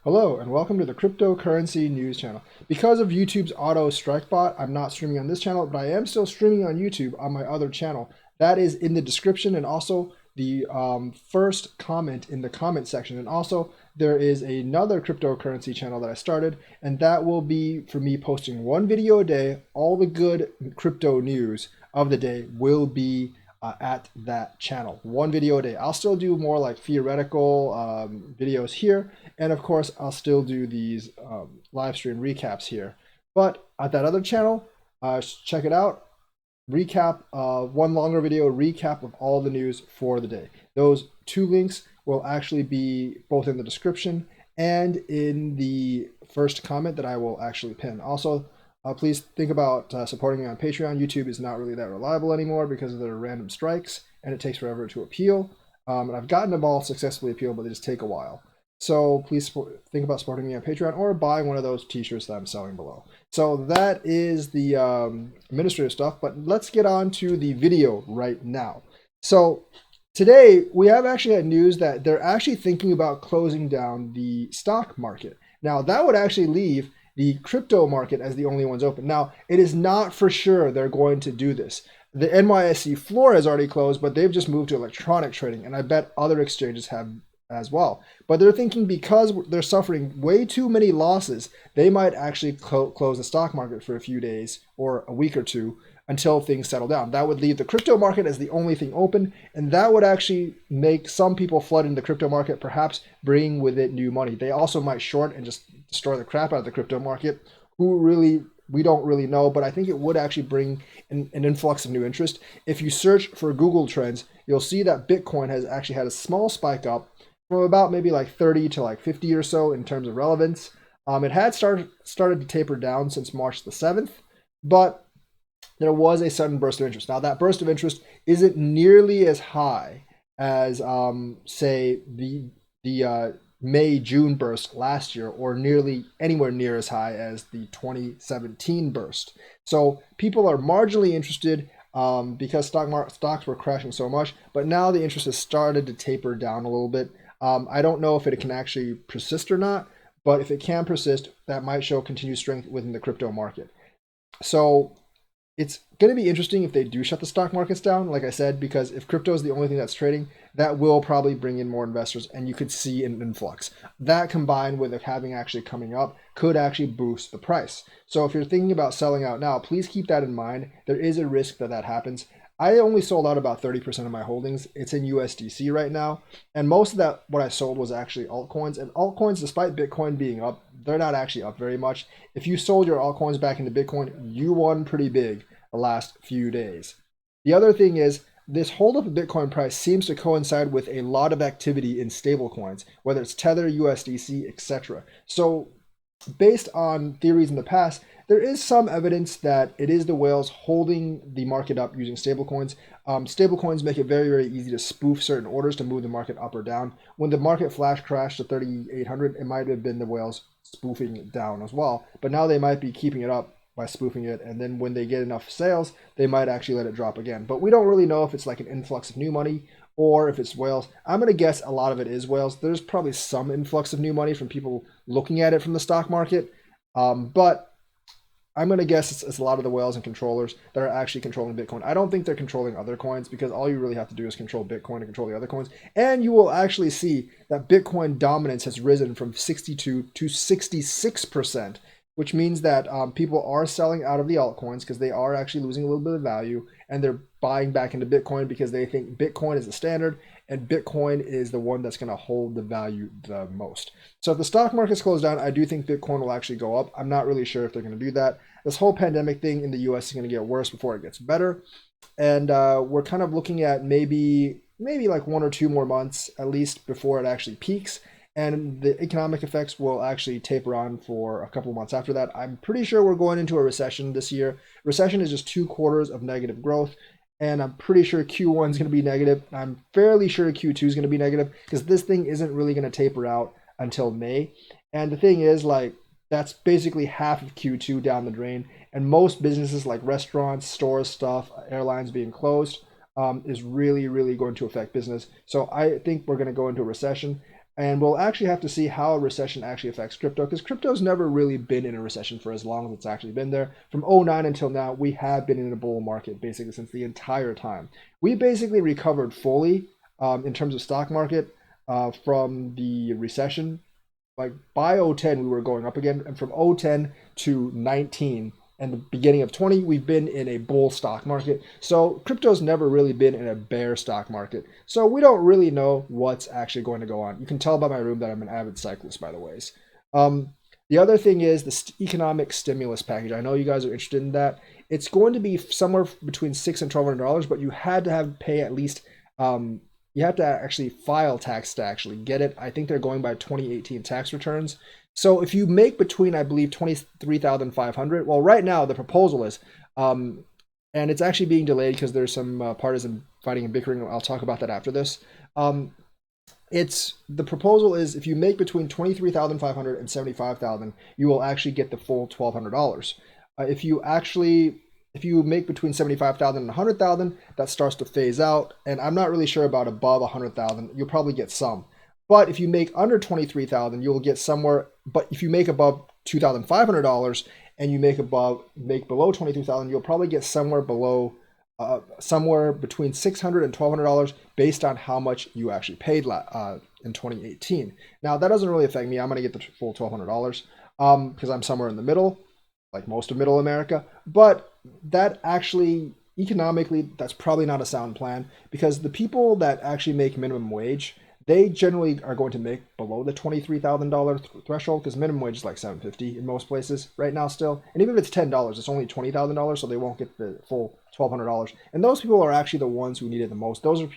Hello and welcome to the Cryptocurrency News Channel. Because of YouTube's auto strike bot, I'm not streaming on this channel, but I am still streaming on YouTube on my other channel. That is in the description and also the first comment in the comment section. And also there is another cryptocurrency channel that I started, and that will be for me posting one video a day. All the good crypto news of the day will be at that channel. One video a day. I'll still do more like theoretical videos here, and of course I'll still do these live stream recaps here. But at that other channel, check it out. Recap, one longer video recap of all the news for the day. Those two links will actually be both in the description and in the first comment that I will actually pin. Also, please think about supporting me on Patreon. YouTube is not really that reliable anymore because of their random strikes, and it takes forever to appeal. And I've gotten them all successfully appealed, but they just take a while. So please think about supporting me on Patreon or buying one of those t-shirts that I'm selling below. So that is the administrative stuff, but let's get on to the video right now. So today we have actually had news that they're actually thinking about closing down the stock market. Now that would actually leave the crypto market as the only ones open. Now, it is not for sure they're going to do this. The NYSE floor has already closed, but they've just moved to electronic trading, and I bet other exchanges have as well. But they're thinking because they're suffering way too many losses, they might actually close the stock market for a few days or a week or two until things settle down. That would leave the crypto market as the only thing open, and that would actually make some people flood into the crypto market, perhaps bringing with it new money. They also might short and just destroy the crap out of the crypto market. We don't really know, but I think it would actually bring an influx of new interest. If you search for Google Trends, you'll see that Bitcoin has actually had a small spike up from about maybe like 30 to like 50 or so in terms of relevance. It had started to taper down since March the 7th, but there was a sudden burst of interest. Now, that burst of interest isn't nearly as high as, say, the May-June burst last year, or nearly anywhere near as high as the 2017 burst. So people are marginally interested because stocks were crashing so much, but now the interest has started to taper down a little bit. I don't know if it can actually persist or not, but if it can persist, that might show continued strength within the crypto market. So it's going to be interesting if they do shut the stock markets down, like I said, because if crypto is the only thing that's trading, that will probably bring in more investors, and you could see an influx. That combined with it having actually coming up could actually boost the price. So if you're thinking about selling out now, please keep that in mind. There is a risk that that happens. I only sold out about 30% of my holdings. It's in USDC right now. And most of that, what I sold was actually altcoins. And altcoins, despite Bitcoin being up, they're not actually up very much. If you sold your altcoins back into Bitcoin, you won pretty big the last few days. The other thing is, this holdup of Bitcoin price seems to coincide with a lot of activity in stablecoins, whether it's Tether, USDC, etc. So based on theories in the past, there is some evidence that it is the whales holding the market up using stablecoins. Stablecoins make it very, very easy to spoof certain orders to move the market up or down. When the market flash crashed to 3,800, it might have been the whales spoofing it down as well. But now they might be keeping it up by spoofing it, and then when they get enough sales, they might actually let it drop again. But we don't really know if it's like an influx of new money or if it's whales. I'm going to guess a lot of it is whales. There's probably some influx of new money from people looking at it from the stock market, but I'm going to guess it's a lot of the whales and controllers that are actually controlling Bitcoin. I don't think they're controlling other coins, because all you really have to do is control Bitcoin to control the other coins. And you will actually see that Bitcoin dominance has risen from 62 to 66%, which means that people are selling out of the altcoins because they are actually losing a little bit of value, and they're buying back into Bitcoin because they think Bitcoin is the standard and Bitcoin is the one that's going to hold the value the most. So if the stock market's closed down, I do think Bitcoin will actually go up. I'm not really sure if they're going to do that. This whole pandemic thing in the US is going to get worse before it gets better. And we're kind of looking at maybe like 1 or 2 more months at least before it actually peaks. And the economic effects will actually taper on for a couple of months after that. I'm pretty sure we're going into a recession this year. Recession is just 2 quarters of negative growth, and I'm pretty sure Q1 is going to be negative. I'm fairly sure Q2 is going to be negative, because this thing isn't really going to taper out until May. And the thing is, like, that's basically half of Q2 down the drain. And most businesses like restaurants, stores, stuff, airlines being closed is really, really going to affect business. So I think we're going to go into a recession. And we'll actually have to see how a recession actually affects crypto, because crypto's never really been in a recession for as long as it's actually been there. From '09 until now, we have been in a bull market basically since the entire time. We basically recovered fully in terms of stock market from the recession. Like by '10, we were going up again, and from '10 to 19 and the beginning of 20, we've been in a bull stock market. So crypto's never really been in a bear stock market. So we don't really know what's actually going to go on. You can tell by my room that I'm an avid cyclist, by the ways. The other thing is the economic stimulus package. I know you guys are interested in that. It's going to be somewhere between $600 and $1,200, but you had to have pay at least you have to actually file tax to actually get it. I think they're going by 2018 tax returns. So if you make between, I believe, 23,500, well, right now the proposal is, and it's actually being delayed because there's some partisan fighting and bickering. I'll talk about that after this. The proposal is if you make between 23,500 and 75,000, you will actually get the full $1,200. If you make between 75,000 and 100,000, that starts to phase out. And I'm not really sure about above 100,000. You'll probably get some. But if you make under 23,000, you'll get somewhere. But if you make above $2,500 and you make below 23,000, you'll probably get somewhere below, somewhere between $600 and $1,200 based on how much you actually paid in 2018. Now that doesn't really affect me. I'm going to get the full $1,200 because I'm somewhere in the middle, like most of Middle America. But that actually economically, that's probably not a sound plan, because the people that actually make minimum wage, they generally are going to make below the $23,000 threshold, because minimum wage is like $7.50 in most places right now still. And even if it's $10, it's only $20,000, so they won't get the full $1,200. And those people are actually the ones who need it the most. Those are the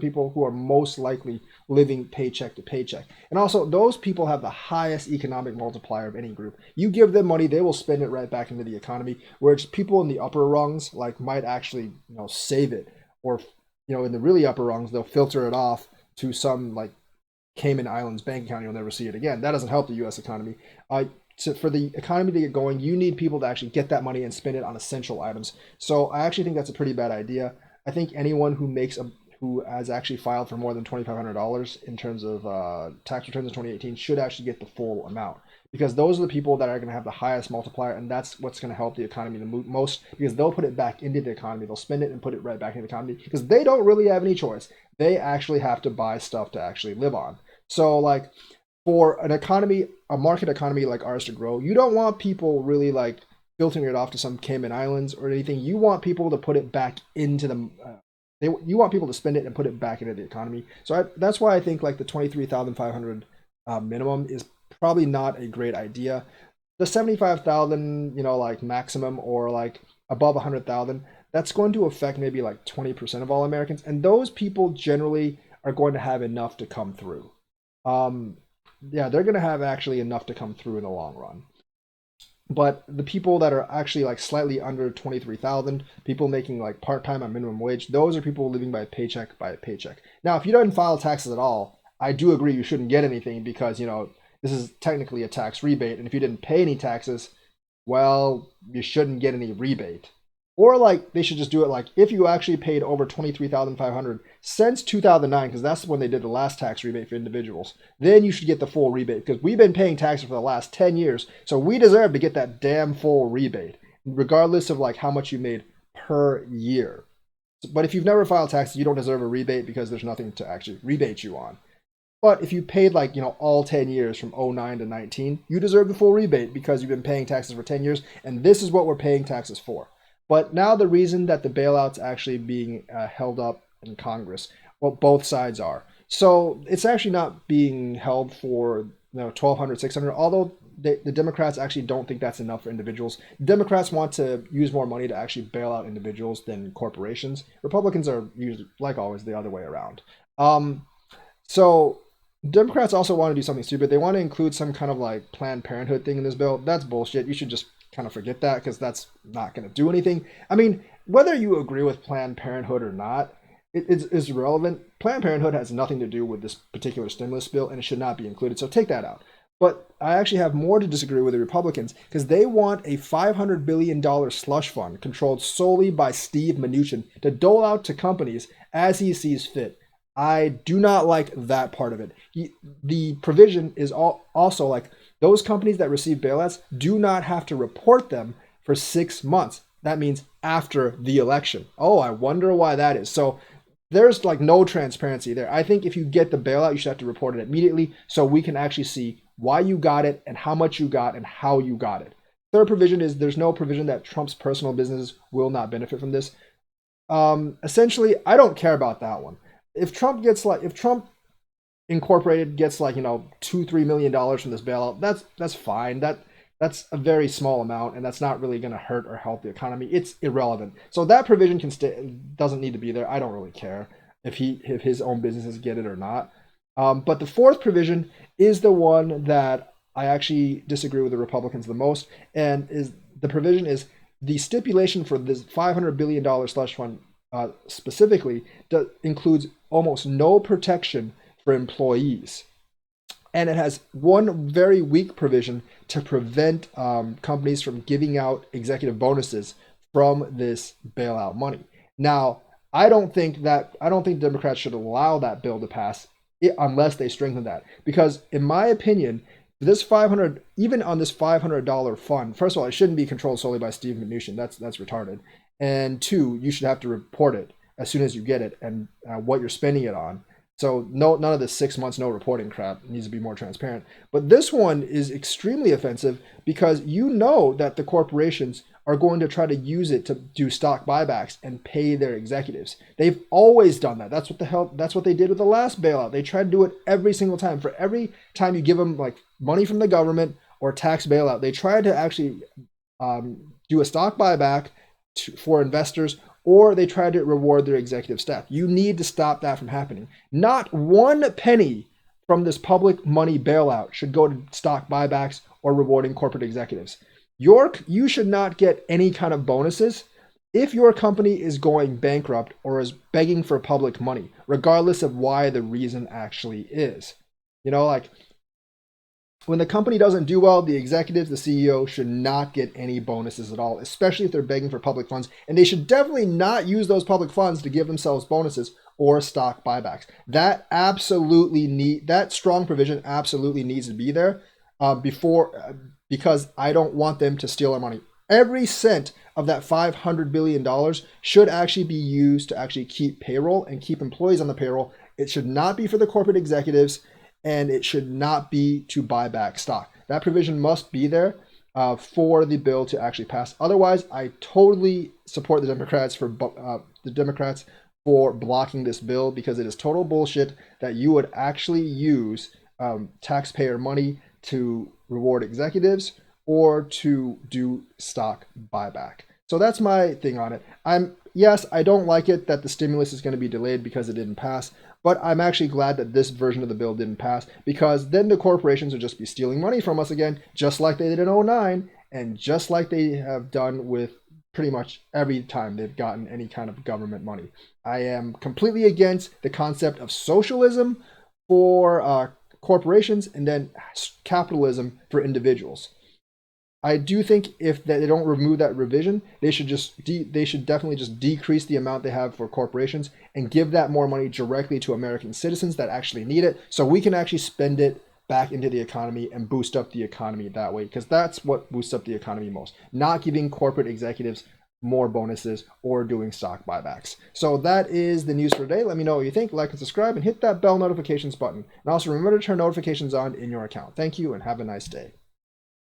people who are most likely living paycheck to paycheck. And also, those people have the highest economic multiplier of any group. You give them money, they will spend it right back into the economy, whereas people in the upper rungs might actually save it, or in the really upper rungs, they'll filter it off to some Cayman Islands bank account. You'll never see it again. That doesn't help the U.S. economy. For the economy to get going, you need people to actually get that money and spend it on essential items. So I actually think that's a pretty bad idea. I think anyone who has actually filed for more than $2,500 in terms of tax returns in 2018 should actually get the full amount, because those are the people that are going to have the highest multiplier, and that's what's going to help the economy the most, because they'll put it back into the economy. They'll spend it and put it right back into the economy, because they don't really have any choice. They actually have to buy stuff to actually live on. So for an economy, a market economy like ours to grow, you don't want people really filtering it off to some Cayman Islands or anything. You want people to put it back into the you want people to spend it and put it back into the economy. So that's why I think the 23,500 minimum is probably not a great idea. The 75,000, maximum, or above 100,000, that's going to affect maybe 20% of all Americans, and those people generally are going to have enough to come through. Yeah, they're going to have actually enough to come through in the long run. But the people that are actually slightly under 23,000, people making part-time on minimum wage, those are people living by paycheck. Now, if you don't file taxes at all, I do agree you shouldn't get anything, because this is technically a tax rebate, and if you didn't pay any taxes, well, you shouldn't get any rebate. Or they should just do it if you actually paid over 23,500 since 2009, because that's when they did the last tax rebate for individuals, then you should get the full rebate, because we've been paying taxes for the last 10 years, so we deserve to get that damn full rebate, regardless of how much you made per year. But if you've never filed taxes, you don't deserve a rebate, because there's nothing to actually rebate you on. But if you paid all 10 years from '09 to 19, you deserve the full rebate, because you've been paying taxes for 10 years, and this is what we're paying taxes for. But now the reason that the bailout's actually being held up in Congress, well, both sides are. So it's actually not being held for 1,200, 600, although the Democrats actually don't think that's enough for individuals. Democrats want to use more money to actually bail out individuals than corporations. Republicans are usually, like always, the other way around. So Democrats also want to do something stupid. They want to include some kind of Planned Parenthood thing in this bill. That's bullshit. You should just kind of forget that, because that's not going to do anything. I mean, whether you agree with Planned Parenthood or not, it's irrelevant. Planned Parenthood has nothing to do with this particular stimulus bill, and it should not be included. So take that out. But I actually have more to disagree with the Republicans, because they want a $500 billion slush fund controlled solely by Steve Mnuchin to dole out to companies as he sees fit. I do not like that part of it. The provision is also like those companies that receive bailouts do not have to report them for 6 months. That means after the election. Oh, I wonder why that is. So there's like no transparency there. I think if you get the bailout, you should have to report it immediately so we can actually see why you got it and how much you got and how you got it. Third provision is there's no provision that Trump's personal businesses will not benefit from this. Essentially, I don't care about that one. If Trump Incorporated gets like, $2-3 million from this bailout, that's fine. That's a very small amount, and that's not really going to hurt or help the economy. It's irrelevant. So that provision doesn't need to be there. I don't really care if his own businesses get it or not. But the fourth provision is the one that I actually disagree with the Republicans the most, and the provision is the stipulation for this $500 billion slush fund specifically includes almost no protection for employees. And it has one very weak provision to prevent companies from giving out executive bonuses from this bailout money. Now, I don't think Democrats should allow that bill to pass unless they strengthen that. Because in my opinion, even on this $500 fund, first of all, it shouldn't be controlled solely by Steve Mnuchin. That's retarded. And two, you should have to report it as soon as you get it and what you're spending it on. So none of this 6 months no reporting crap. It needs to be more transparent. But this one is extremely offensive because you know that the corporations are going to try to use it to do stock buybacks and pay their executives. They've always done that. That's what they did with the last bailout. They tried to do it every single time. For every time you give them like money from the government or tax bailout, they tried to actually do a stock buyback for investors, or they try to reward their executive staff. You need to stop that from happening. Not one penny from this public money bailout should go to stock buybacks or rewarding corporate executives. You should not get any kind of bonuses if your company is going bankrupt or is begging for public money, regardless of why the reason actually is. Like when the company doesn't do well, the executives, the CEO should not get any bonuses at all, especially if they're begging for public funds. And they should definitely not use those public funds to give themselves bonuses or stock buybacks. That strong provision absolutely needs to be there because I don't want them to steal our money. Every cent of that $500 billion should actually be used to actually keep payroll and keep employees on the payroll. It should not be for the corporate executives, and it should not be to buy back stock. That provision must be there for the bill to actually pass. Otherwise, I totally support the Democrats for blocking this bill because it is total bullshit that you would actually use taxpayer money to reward executives or to do stock buyback. So that's my thing on it. Yes, I don't like it that the stimulus is going to be delayed because it didn't pass, but I'm actually glad that this version of the bill didn't pass because then the corporations would just be stealing money from us again, just like they did in 2009 and just like they have done with pretty much every time they've gotten any kind of government money. I am completely against the concept of socialism for corporations and then capitalism for individuals. I do think if they don't remove that revision, they should definitely just decrease the amount they have for corporations and give that more money directly to American citizens that actually need it, so we can actually spend it back into the economy and boost up the economy that way, because that's what boosts up the economy most. Not giving corporate executives more bonuses or doing stock buybacks. So that is the news for today. Let me know what you think. Like and subscribe and hit that bell notifications button. And also remember to turn notifications on in your account. Thank you and have a nice day.